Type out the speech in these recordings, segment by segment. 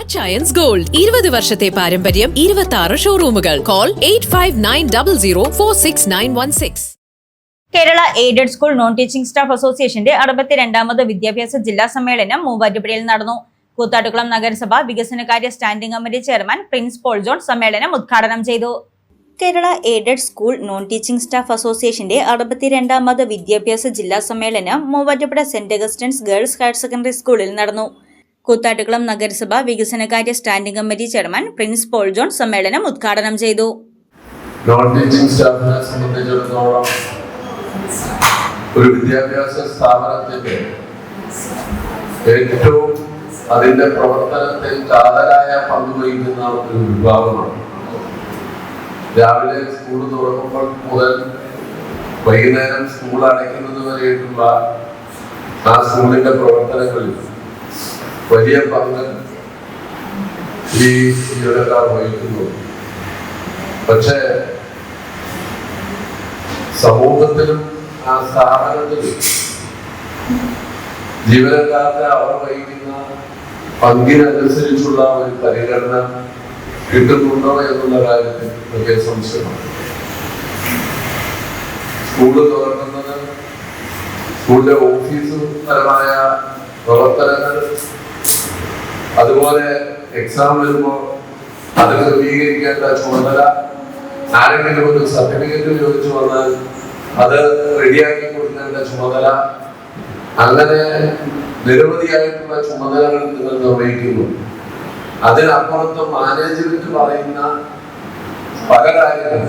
Achayans gold 20 വർഷത്തെ പാരമ്പര്യം 26 ഷോറൂമുകൾ. Call 8590046916. Kerala aided school non teaching staff അസോസിയേഷന്റെ 62ാമത് വിദ്യാഭ്യാസ ജില്ലാ സമ്മേളനം മൂവാറ്റുപുഴയിൽ നടന്നു. കൂത്താട്ടുകുളം നഗരസഭ വികസനകാര്യ standing committee chairman Prince Paul John സമ്മേളനം ഉദ്ഘാടനം ചെയ്തു. Kerala aided school non teaching staff അസോസിയേഷന്റെ 62ാമത് വിദ്യാഭ്യാസ ജില്ലാ സമ്മേളനം Muvattupuzha saint Augustine's girls higher secondary സ്കൂളിൽ നടന്നു. കൂത്താട്ടുകുളം നഗരസഭ വികസനകാര്യ standing committee chairman Prince Paul John സമ്മേളനം ഉദ്ഘാടനം ചെയ്തു. നോൺ ടീച്ചിംഗ് സ്റ്റാഫിനെ സംബന്ധിച്ചിടത്തോളം ഒരു വിദ്യാഭ്യാസ സ്ഥാപനത്തിന്റെ ഏറ്റവും അതിന്റെ പ്രവർത്തനത്തിൽ കാതലായ പങ്കുവഹിക്കുന്ന ഒരു വിഭാഗമാണ്. രാവിലെ സ്കൂൾ തുറക്കുമ്പോൾ മുതൽ വൈകുന്നേരം സ്കൂൾ അടയ്ക്കുന്നത് വരെയുള്ള ആ സ്കൂളിന്റെ പ്രവർത്തനങ്ങളിൽ വലിയ പങ്ക് ഈ ജീവനക്കാർ വഹിക്കുന്നു. പക്ഷേ സമൂഹത്തിലും ആ സ്ഥാപനത്തിലും ജീവനക്കാർക്ക് അവർ വഹിക്കുന്ന പങ്കിനനുസരിച്ചുള്ള ഒരു പരിഗണന കിട്ടുന്നുണ്ടോ എന്നുള്ള കാര്യത്തിൽ വലിയ സംശയമാണ്. സ്കൂള് തുറക്കുന്നത്, സ്കൂളിലെ ഓഫീസ് പരമായ പ്രവർത്തനങ്ങൾ, അതുപോലെ എക്സാം വരുമ്പോൾ അത് ക്രമീകരിക്കേണ്ട ചുമതല, ആരെങ്കിലും ഒരു സർട്ടിഫിക്കറ്റ് ചോദിച്ചു വന്നാൽ അത് റെഡിയാക്കി കൊടുക്കേണ്ട ചുമതല, അങ്ങനെ നിരവധിയായിട്ടുള്ള ചുമതലകൾ നിങ്ങൾ നിർവഹിക്കുന്നു. അതിനപ്പുറത്ത് മാനേജ്മെന്റ് പറയുന്ന പല കാര്യങ്ങളും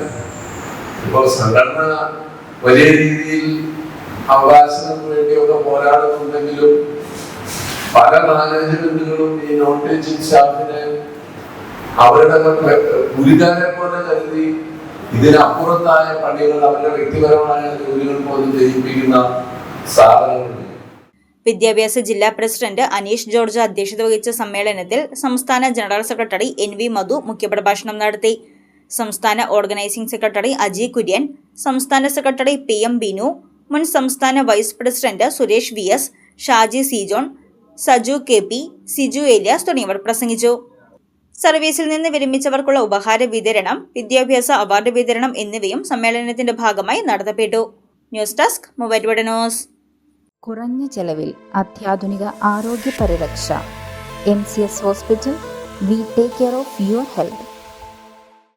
ഇപ്പോൾ സംഘടന വലിയ രീതിയിൽ അവകാശങ്ങൾക്ക് വേണ്ടിയൊക്കെ പോരാടുന്നുണ്ടെങ്കിലും പല മാനേജ്മെന്റുകളും ഈ നോൺ ടീച്ചിങ് സ്റ്റാഫിനെ അവരുടെ ഗുരുകാരെ പോലെ കരുതി ഇതിനപ്പുറത്തായ പണികൾ, അവരുടെ വ്യക്തിപരമായ ജോലികൾ പോലും ചെയ്യിപ്പിക്കുന്ന സ്ഥാപനങ്ങളുണ്ട്. വിദ്യാഭ്യാസ ജില്ലാ പ്രസിഡന്റ് അനീഷ് ജോർജ് അധ്യക്ഷത വഹിച്ച സമ്മേളനത്തിൽ സംസ്ഥാന ജനറൽ സെക്രട്ടറി NV മധു മുഖ്യപ്രഭാഷണം നടത്തി. സംസ്ഥാന ഓർഗനൈസിംഗ് സെക്രട്ടറി അജി കുര്യൻ, സംസ്ഥാന സെക്രട്ടറി PM ബിനു, മുൻ സംസ്ഥാന vice president Suresh VS, Shaji C John, Saju KP, Siju Elias തുടങ്ങിയവർ പ്രസംഗിച്ചു. സർവീസിൽ നിന്ന് വിരമിച്ചവർക്കുള്ള ഉപഹാര വിതരണം, വിദ്യാഭ്യാസ അവാർഡ് വിതരണം എന്നിവയും സമ്മേളനത്തിന്റെ ഭാഗമായി നടത്തപ്പെട്ടു. News desk Muvattupuzha news. കുറഞ്ഞ ചെലവിൽ അത്യാധുനിക ആരോഗ്യ പരിരക്ഷ. MCS hospital. We take care of your health.